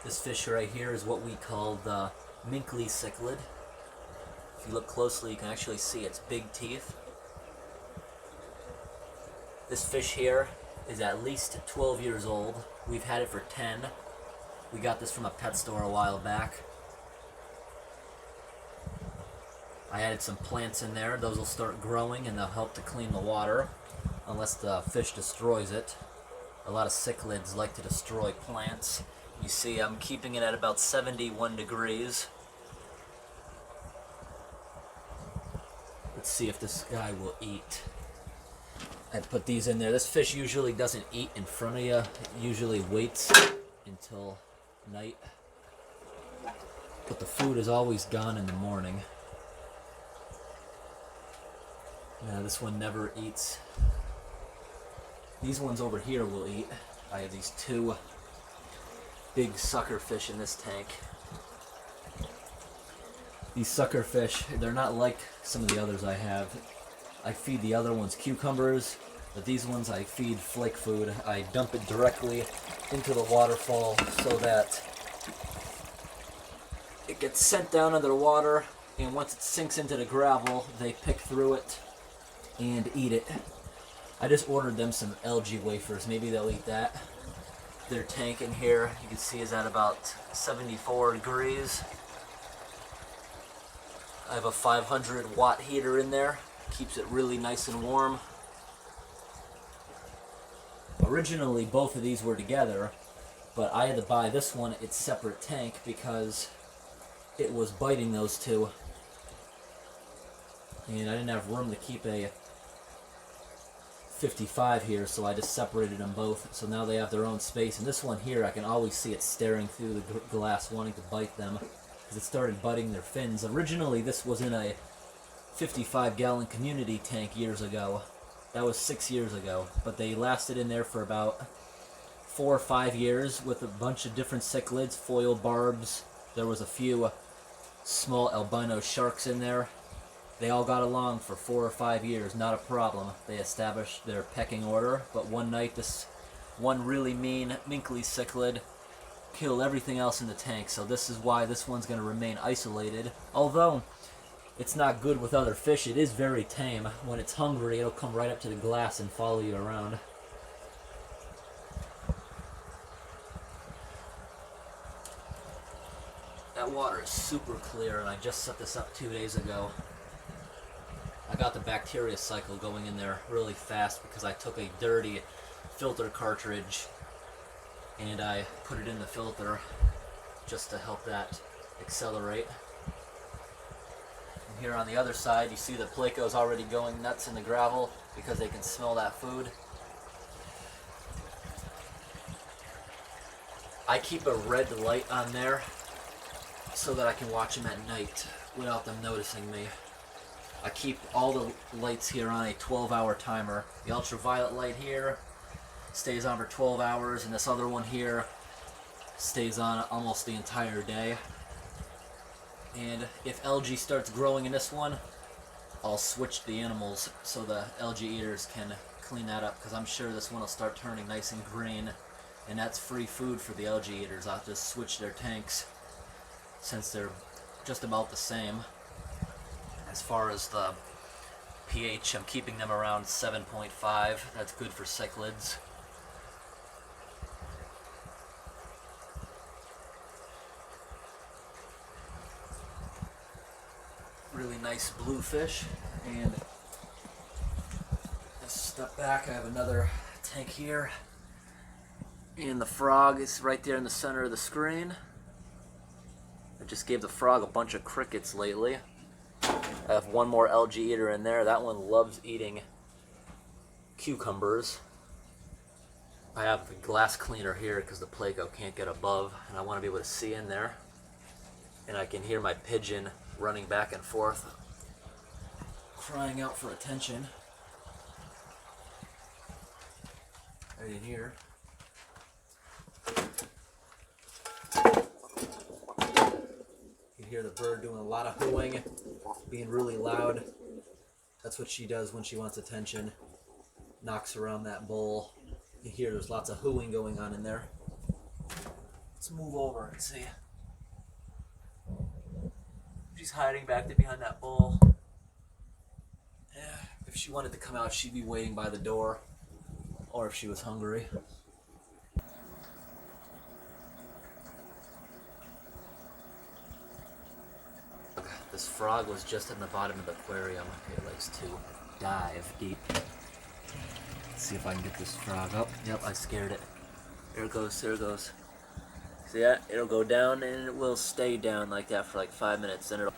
This fish right here is what we call the Minckley cichlid. If you look closely, you can actually see its big teeth. This fish here is at least 12 years old. We've had it for 10. We got this from a pet store a while back. I added some plants in there. Those will start growing and they'll help to clean the water, unless the fish destroys it. A lot of cichlids like to destroy plants. You see, I'm keeping it at about 71 degrees. Let's see if this guy will eat. I put these in there. This fish usually doesn't eat in front of you. It usually waits until night. But the food is always gone in the morning. Now this one never eats. These ones over here will eat. I have these two big sucker fish in this tank. These sucker fish, they're not like some of the others I have. I feed the other ones cucumbers, but these ones I feed flake food. I dump it directly into the waterfall so that it gets sent down under the water, and once it sinks into the gravel, they pick through it and eat it. I just ordered them some algae wafers. Maybe they'll eat that. Their tank in here, you can see, is at about 74 degrees. I have a 500 watt heater in there. Keeps it really nice and warm. Originally, both of these were together, but I had to buy this one its separate tank because it was biting those two. And I didn't have room to keep a 55 here, so I just separated them both. So now they have their own space. And this one here, I can always see it staring through the glass, wanting to bite them, because it started biting their fins. Originally, this was in a 55-gallon community tank years ago. That was 6 years ago. But they lasted in there for about 4 or 5 years with a bunch of different cichlids, foil barbs. There was a few small albino sharks in there. They all got along for 4 or 5 years, not a problem. They established their pecking order, but one night this one really mean Minckley cichlid killed everything else in the tank, so this is why this one's going to remain isolated. Although it's not good with other fish, it is very tame. When it's hungry, it'll come right up to the glass and follow you around. That water is super clear, and I just set this up 2 days ago. I got the bacteria cycle going in there really fast because I took a dirty filter cartridge and I put it in the filter just to help that accelerate. And here on the other side, you see the placo's already going nuts in the gravel because they can smell that food. I keep a red light on there so that I can watch them at night without them noticing me. I keep all the lights here on a 12-hour timer. The ultraviolet light here stays on for 12 hours, and this other one here stays on almost the entire day. And if algae starts growing in this one, I'll switch the animals so the algae eaters can clean that up, because I'm sure this one will start turning nice and green, and that's free food for the algae eaters. I'll just switch their tanks since they're just about the same. As far as the pH, I'm keeping them around 7.5. That's good for cichlids. Really nice blue fish. And let's step back. I have another tank here. And the frog is right there in the center of the screen. I just gave the frog a bunch of crickets lately. I have one more algae eater in there. That one loves eating cucumbers. I have the glass cleaner here because the placo can't get above, and I want to be able to see in there. And I can hear my pigeon running back and forth, crying out for attention. Right in here. You can hear the bird doing a lot of hooing, being really loud. That's what she does when she wants attention. Knocks around that bowl. You hear there's lots of hooing going on in there. Let's move over and see. She's hiding back there behind that bowl. Yeah, if she wanted to come out, she'd be waiting by the door. Or if she was hungry. This frog was just in the bottom of the aquarium. It likes to dive deep. Let's see if I can get this frog up. Yep, I scared it. There it goes, there it goes. See that? It'll go down and it will stay down like that for like 5 minutes. Then it'll